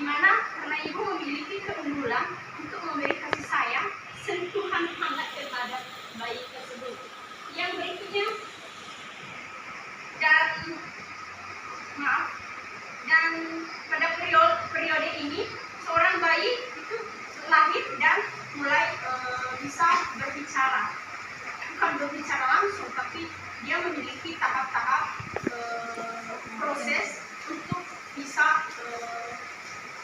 mana karena ibu memiliki keunggulan untuk memberi kasih sayang, sentuhan hangat terhadap bayi tersebut. Yang berikutnya, dan pada periode ini seorang bayi itu lahir dan mulai bisa berbicara, bukan berbicara langsung, tapi dia memiliki tahap-tahap proses untuk bisa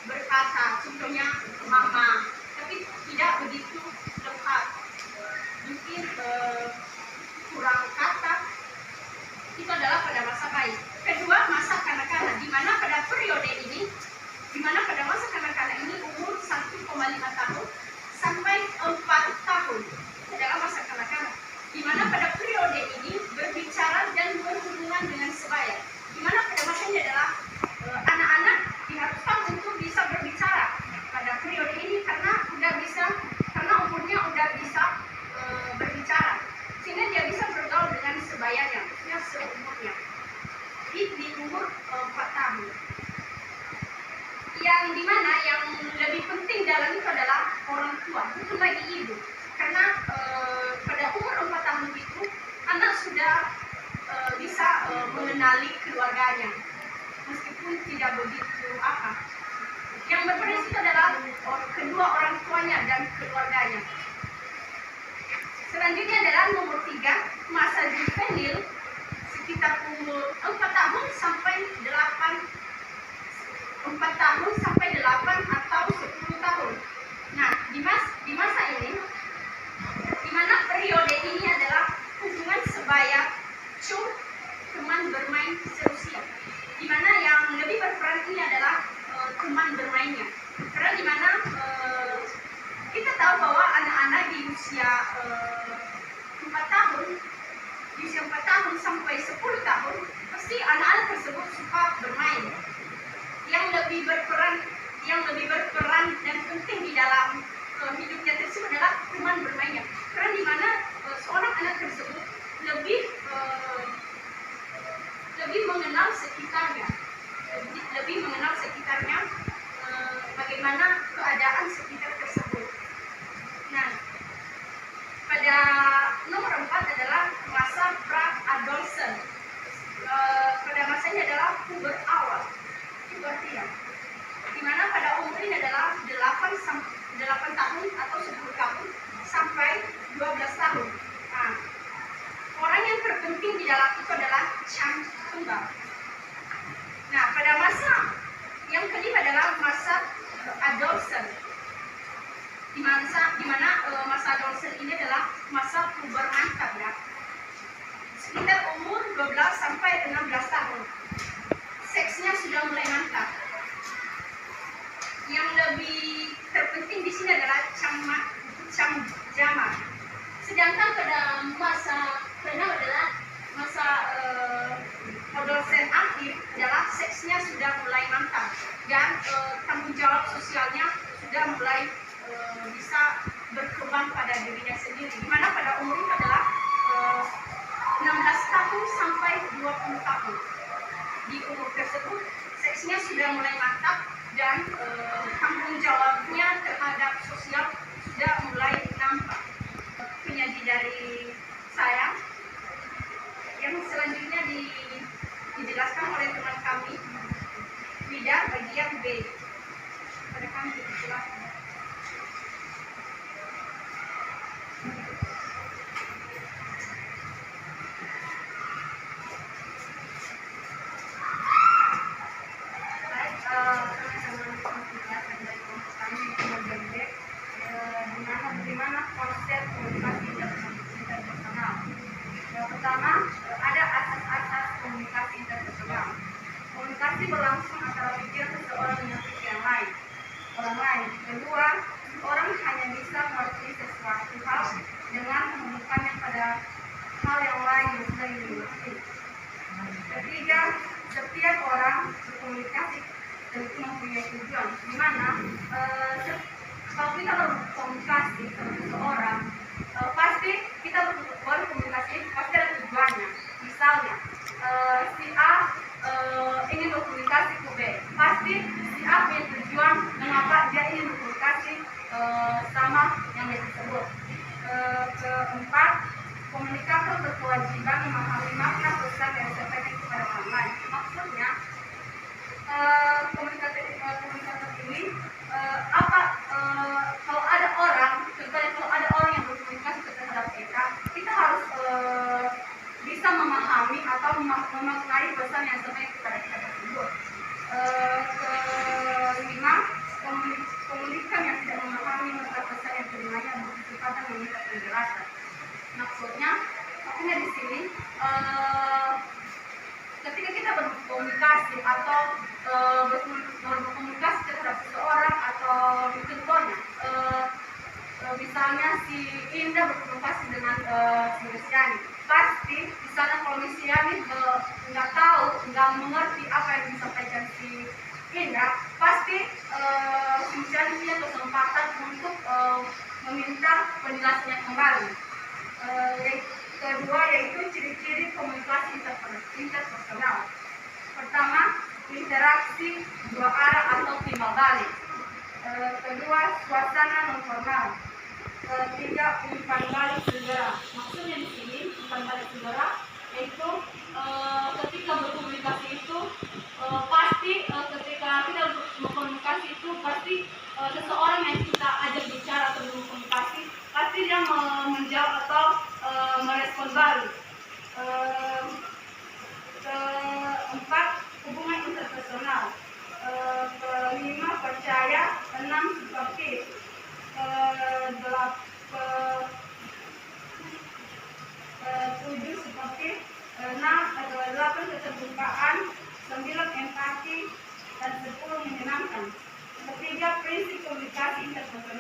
berkata, contohnya mama, tapi tidak begitu lengkap, mungkin kurang kata. Itu adalah pada masa bayi. Kedua, masa kanak-kanak, di mana pada periode ini, di mana pada masa kanak-kanak ini umur 1,5 tahun sampai 4 tahun adalah masa kanak-kanak, di mana pada periode ini berbicara dan berhubungan dengan sebaya, di mana pada masa ini adalah anak-anak diharuskan untuk bisa berbicara pada periode ini karena umurnya udah bisa berbicara, sehingga dia bisa bergaul dengan sebayanya, maksudnya seumurnya di umur 4 tahun. Yang dimana yang lebih penting dalam itu adalah orang tua, bukan lagi ibu, karena pada umur 4 tahun itu anak sudah bisa mengenali keluarganya, meskipun tidak begitu apa. Yang berperan itu adalah kedua orang tuanya dan keluarganya. Selanjutnya adalah nomor 3, masa juvenil, sekitar umur 4 tahun sampai 8 atau 10 tahun. Nah, di masa ini, di mana periode ini adalah hubungan sebaya, teman bermain seusia, di mana yang lebih berperan ini adalah teman bermainnya. Karena di mana kita tahu bahwa anak-anak di usia 4 tahun sampai 10 tahun pasti anak-anak tersebut suka bermain. Yang lebih berperan dan penting di dalam hidupnya tersebut adalah teman bermainnya. Karena di mana seorang anak tersebut lebih mengenal sekitarnya, bagaimana keadaan sekitar tersebut. Nah, pada nomor 4 adalah masa pra-adolescent. Pada masanya adalah puber awal, pubertia, di mana pada umur ini adalah 8 tahun atau 10 tahun sampai 12 tahun. Nah, orang yang terpenting di dalam itu adalah Cang Tunggal. Nah, pada masa yang kelima adalah masa adolescent, di mana masa adolescent ini adalah masa puber mantap, ya, sekitar umur 12 sampai 16 tahun. Seksnya sudah mulai mantap. Yang lebih terpenting di sini adalah Camjama. Sedangkan pada masa ke-6 adalah masa adolescent akhir adalah seksnya sudah mulai mantap dan tanggung jawab sosialnya sudah mulai bisa berkembang pada dirinya sendiri, di mana pada umur itu adalah 16 tahun sampai 20 tahun. Di umur tersebut seksnya sudah mulai mantap dan tanggung jawabnya terhadap sosial sudah mulai nampak. Penyaji dari saya yang selanjutnya dijelaskan oleh teman kami Wida bagian B. Pada kami dijelaskan. Bagaimana konsep komunikasi interpersonal. Yang pertama, ada asas-asas komunikasi interpersonal. Komunikasi berlangsung antara pikiran seseorang dengan pikiran orang lain. Kedua, orang hanya bisa mengerti sesuatu hal dengan menemukannya pada hal yang lain yang sudah dimengerti. Ketiga, setiap orang berkomunikasi tentu mempunyai tujuan, di mana kalau kita berkomunikasi dengan seseorang, pasti kita berkomunikasi pasti ada tujuannya. Misalnya, si A ingin berkomunikasi ke B, pasti si A punya tujuan sehingga pasti misalnya punya kesempatan untuk meminta penjelasannya kembali. Kedua yaitu ciri-ciri komunikasi interpersonal. Pertama, interaksi dua arah atau timbal balik. Kedua, suasana non formal. Ketiga, umpan balik segera. Maksudnya di sini umpan balik segera yaitu ketika berkomunikasi itu pasti ketika kita berkomunikasi itu pasti seseorang yang kita ajak bicara atau berkomunikasi pasti dia menjawab atau merespon balik. Keempat, hubungan interpersonal. Kelima, percaya. Enam, supportif. Tujuh, supportif. Delapan, keterbukaan. 9, empati. Dan 10, menyenangkan. Ketiga, prinsip komunikasi interpersonal.